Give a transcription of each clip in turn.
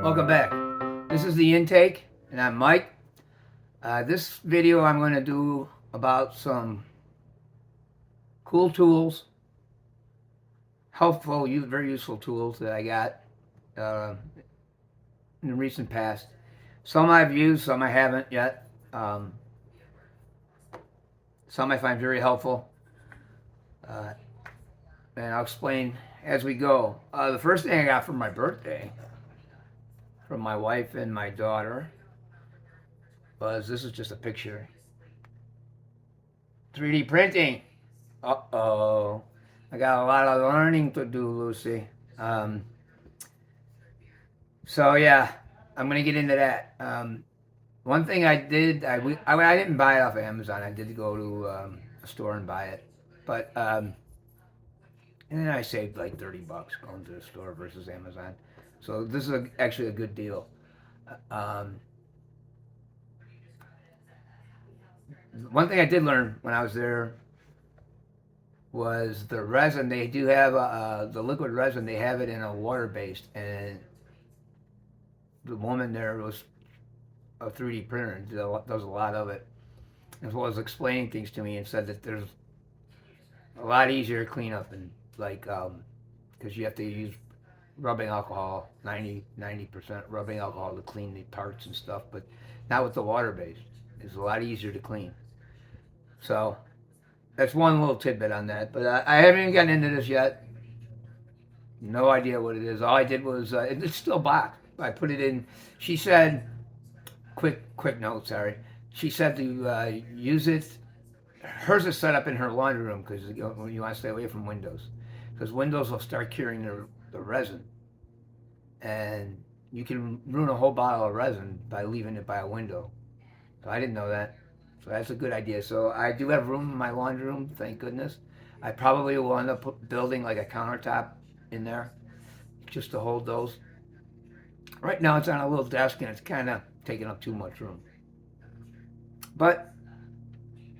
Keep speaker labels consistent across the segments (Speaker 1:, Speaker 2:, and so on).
Speaker 1: Welcome back. This is the intake, and I'm Mike. This video I'm going to do about some cool tools, helpful, very useful tools that I got uh, in the recent past. Some I've used, some I haven't yet. Some I find very helpful, uh, and I'll explain as we go. The first thing I got for my birthday from my wife and my daughter this is just a picture. 3D printing. Uh-oh. I got a lot of learning to do, Lucy. Um, so yeah, I'm gonna get into that. One thing I did, I didn't buy it off of Amazon. I did go to a store and buy it, but and then I saved like $30 going to the store versus Amazon. So this is actually a good deal. Um, One thing I did learn when I was there was the resin. They do have the liquid resin. They have it in a water based, and the woman there was a 3D printer and does a lot of it, as well as explaining things to me, and said that there's a lot easier to clean up and like because you have to use rubbing alcohol, 90% rubbing alcohol to clean the parts and stuff, but not with the water based. It's a lot easier to clean. So that's one little tidbit on that. But I haven't even gotten into this yet. No idea what it is. All I did was it's still boxed. I put it in. She said, quick note. Sorry. She said to use it. Hers is set up in her laundry room because you want to stay away from windows, because windows will start curing the resin, and you can ruin a whole bottle of resin by leaving it by a window. So I didn't know that. So that's a good idea. So I do have room in my laundry room, thank goodness. I probably will end up building like a countertop in there just to hold those. Right now it's on a little desk and it's kind of taking up too much room. But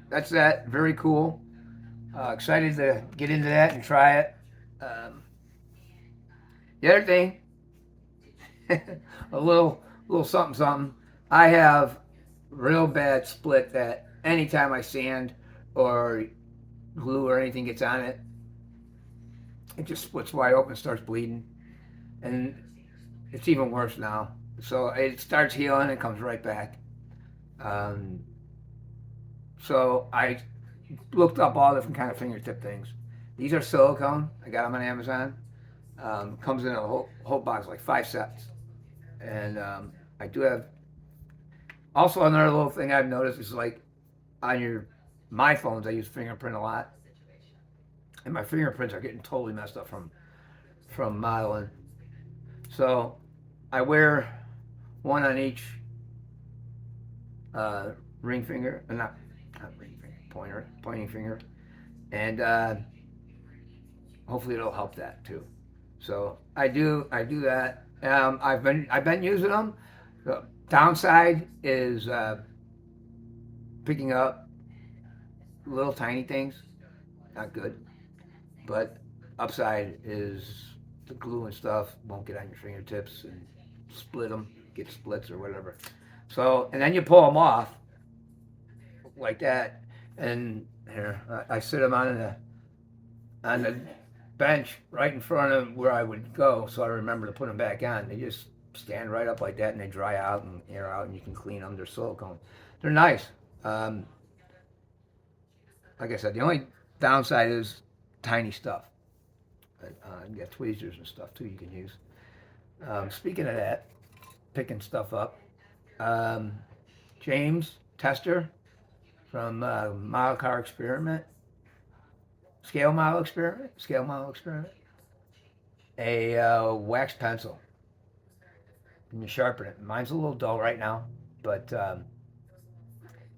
Speaker 1: that's that. Very cool. Excited to get into that and try it. The other thing, a little something. I have real bad split that anytime I sand or glue or anything gets on it, it just splits wide open and starts bleeding. And it's even worse now. So it starts healing and comes right back. Um, so I looked up all different kind of fingertip things. These are silicone. I got them on Amazon. Comes in a whole box, like 5 sets. And I do have also another little thing I've noticed is like on my phones I use fingerprint a lot, and my fingerprints are getting totally messed up from modeling. So I wear one on each ring finger, not ring finger, pointing finger, and hopefully it'll help that too. So I do that. I've been using them. The downside is picking up little tiny things, not good. But upside is the glue and stuff won't get on your fingertips and split them, get splits or whatever. So, and then you pull them off like that, and here I sit them on the bench right in front of where I would go, so I remember to put them back on. They just stand right up like that, and they dry out and air out, and you can clean them. They're silicone. They're nice. Like I said, the only downside is tiny stuff. But you got tweezers and stuff too you can use. Speaking of that, picking stuff up. James Tester from Model Car Experiment, Scale Model Experiment, a wax pencil. And you sharpen it. Mine's a little dull right now, but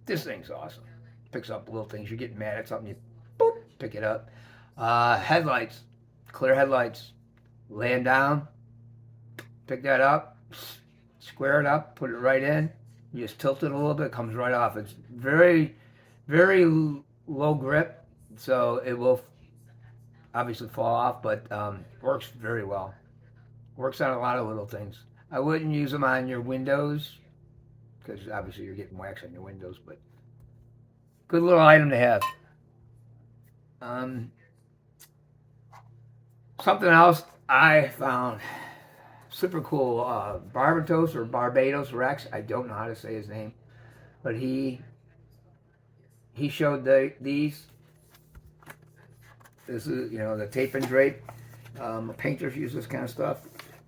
Speaker 1: this thing's awesome. Picks up little things. You're getting mad at something, you boop, pick it up. Headlights, clear headlights. Laying down, pick that up, square it up, put it right in. You just tilt it a little bit, it comes right off. It's very, very low grip, so it will obviously fall off, but works very well. Works on a lot of little things. I wouldn't use them on your windows because obviously you're getting wax on your windows, but good little item to have. Um, Something else I found super cool. Barbados Rex. I don't know how to say his name, but he showed these. This is the tape and drape. Painters use this kind of stuff.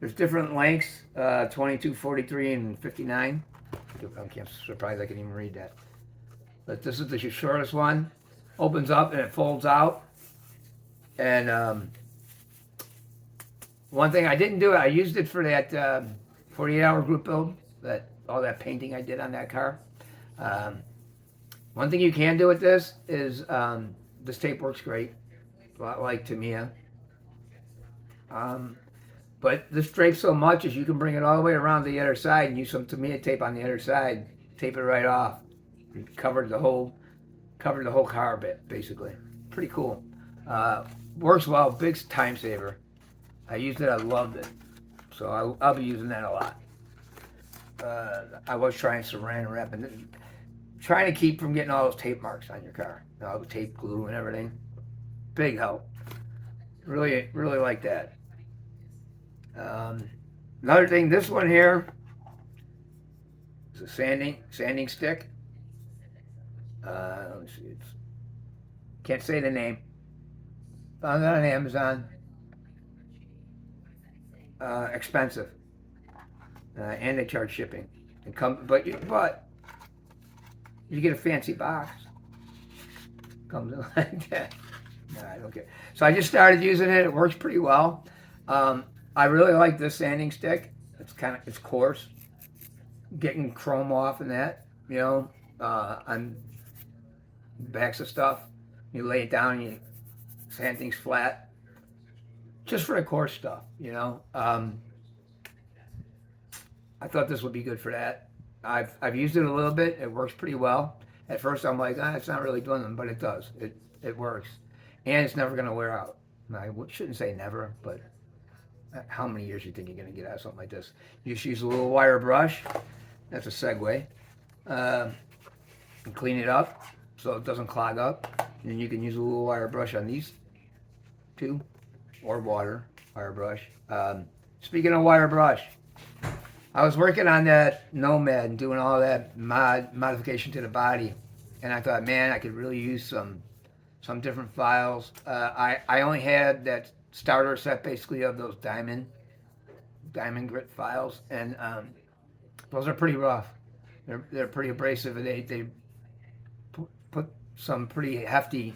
Speaker 1: There's different lengths: 22, 43, and 59. I'm surprised I can even read that. But this is the shortest one. Opens up and it folds out. And one thing I didn't do it. I used it for that 48-hour group build. All that painting I did on that car. Um, One thing you can do with this is this tape works great, a lot like Tamiya. Um, but this drapes so much is you can bring it all the way around the other side and use some Tamiya tape on the other side, tape it right off, and covered the whole car bit basically. Pretty cool. Works well, big time saver. I used it, I loved it, so I'll be using that a lot. I was trying saran wrap and trying to keep from getting all those tape marks on your car, all the tape glue and everything. Big help. Really, really like that. Another thing, this one here is a sanding stick. Let me see. Can't say the name. Found it on Amazon. Expensive, and they charge shipping. But you get a fancy box. Comes in like that. No, I don't care. So I just started using it. It works pretty well. I really like this sanding stick. It's coarse, getting chrome off and that. On backs of stuff. You lay it down and you sand things flat. Just for the coarse stuff. I thought this would be good for that. I've used it a little bit. It works pretty well. At first, I'm like, it's not really doing them, but it does. It works, and it's never going to wear out. I shouldn't say never, but how many years do you think you're going to get out of something like this? You just use a little wire brush. That's a segue. And clean it up so it doesn't clog up. And you can use a little wire brush on these two, or wire brush. Speaking of wire brush, I was working on that Nomad and doing all that modification to the body, and I thought, man, I could really use some different files. I only had that starter set basically of those diamond grit files, and those are pretty rough. They're pretty abrasive, and they put some pretty hefty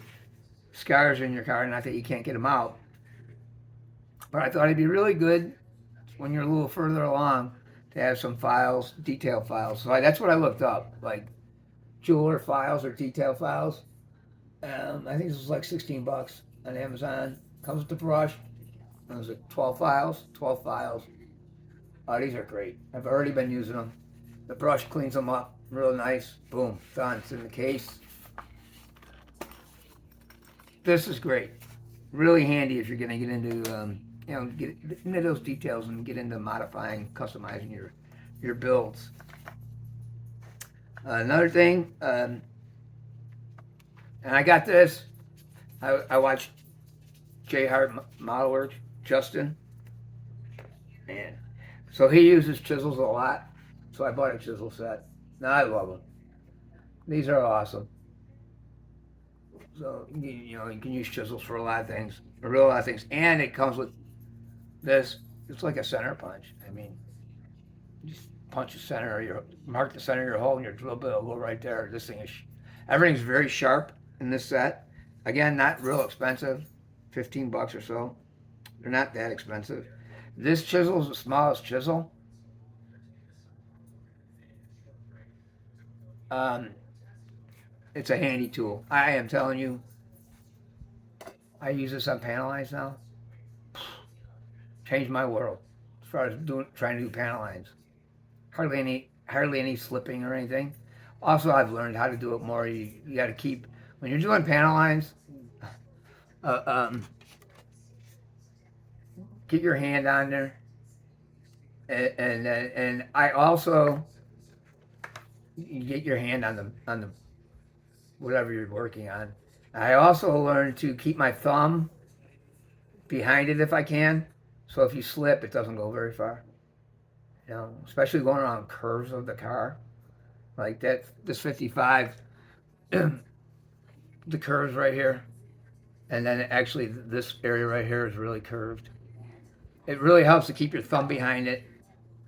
Speaker 1: scars in your car. Not that you can't get them out, but I thought it'd be really good when you're a little further along to have some files, detail files. So that's what I looked up, like jeweler files or detail files. I think this was like $16 on Amazon. Comes with the brush. Those are 12 files. 12 files. Oh, these are great. I've already been using them. The brush cleans them up real nice. Boom, done. It's in the case. This is great. Really handy if you're going to get into get into those details and get into modifying, customizing your builds. Another thing, and I got this. I watched J Hart Model Works, Justin, man. So he uses chisels a lot. So I bought a chisel set. Now I love them. These are awesome. So you can use chisels for a lot of things, a real lot of things, and it comes with this. It's like a center punch. I mean, you just punch the center, mark the center of your hole, and your drill bit will go right there. This thing is, everything's very sharp in this set. Again, not real expensive, $15 or so. They're not that expensive. This chisel is the smallest chisel. It's a handy tool. I am telling you, I use this on panel lines now. Changed my world as far as trying to do panel lines. Hardly any slipping or anything. Also, I've learned how to do it more. You got to keep, when you're doing panel lines, get your hand on there and I also, you get your hand on the whatever you're working on. I also learned to keep my thumb behind it if I can, so if you slip, it doesn't go very far. You know, especially going around curves of the car like that. This 55, the curves right here, and then actually this area right here is really curved. It really helps to keep your thumb behind it,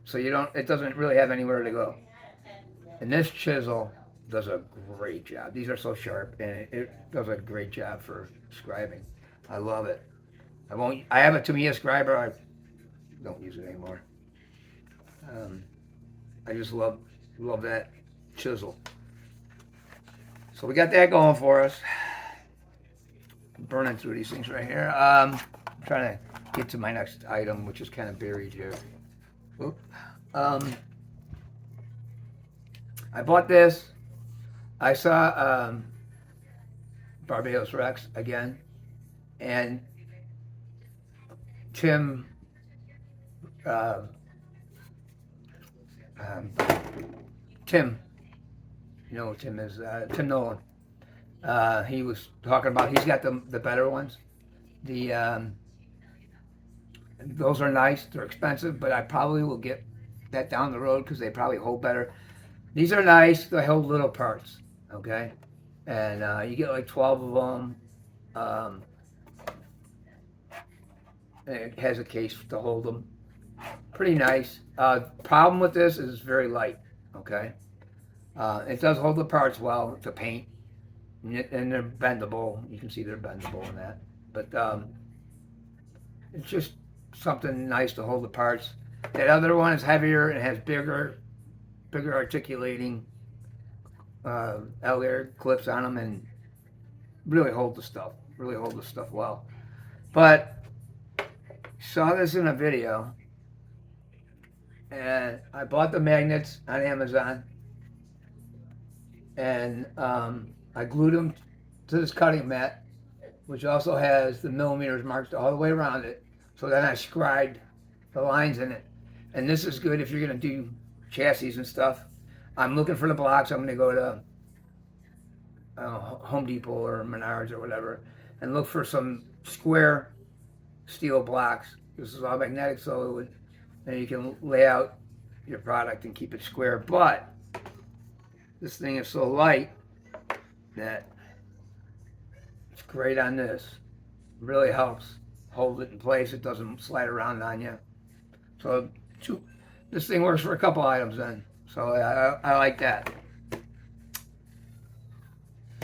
Speaker 1: so you don't. It doesn't really have anywhere to go. And this chisel does a great job. These are so sharp, and it does a great job for scribing. I love it. I won't. I have a Tamiya scriber. I don't use it anymore. Um, I just love that chisel. So we got that going for us. I'm burning through these things right here. I'm trying to get to my next item, which is kind of buried here. Oop. I bought this. I saw Barbados Rex again, and Tim, Tim, you know who Tim is, Tim Nolan. He was talking about, he's got the better ones. Those are nice. They're expensive, but I probably will get that down the road because they probably hold better. These are nice. They hold little parts, okay? And you get like 12 of them. And it has a case to hold them. Pretty nice. Problem with this is it's very light, okay? It does hold the parts well to paint, and they're bendable. You can see they're bendable in that. But it's just something nice to hold the parts. That other one is heavier and has bigger articulating L-air clips on them, and really hold the stuff. Really hold the stuff well. But saw this in a video, and I bought the magnets on Amazon, and I glued them to this cutting mat, which also has the millimeters marked all the way around it. So then I scribed the lines in it. And this is good if you're going to do chassis and stuff. I'm looking for the blocks. I'm going to go to Home Depot or Menards or whatever and look for some square steel blocks. This is all magnetic, so then you can lay out your product and keep it square. But this thing is so light that it's great on this. It really helps hold it in place. It doesn't slide around on you. So this thing works for a couple items then. So I like that.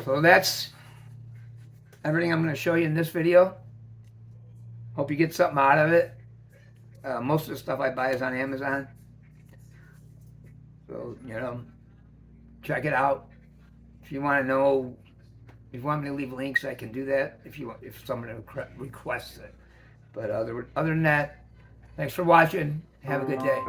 Speaker 1: So that's everything I'm going to show you in this video. Hope you get something out of it. Most of the stuff I buy is on Amazon. So, you know, check it out. If you want to know, if you want me to leave links, I can do that if someone requests it. But other than that, thanks for watching. Have a good day.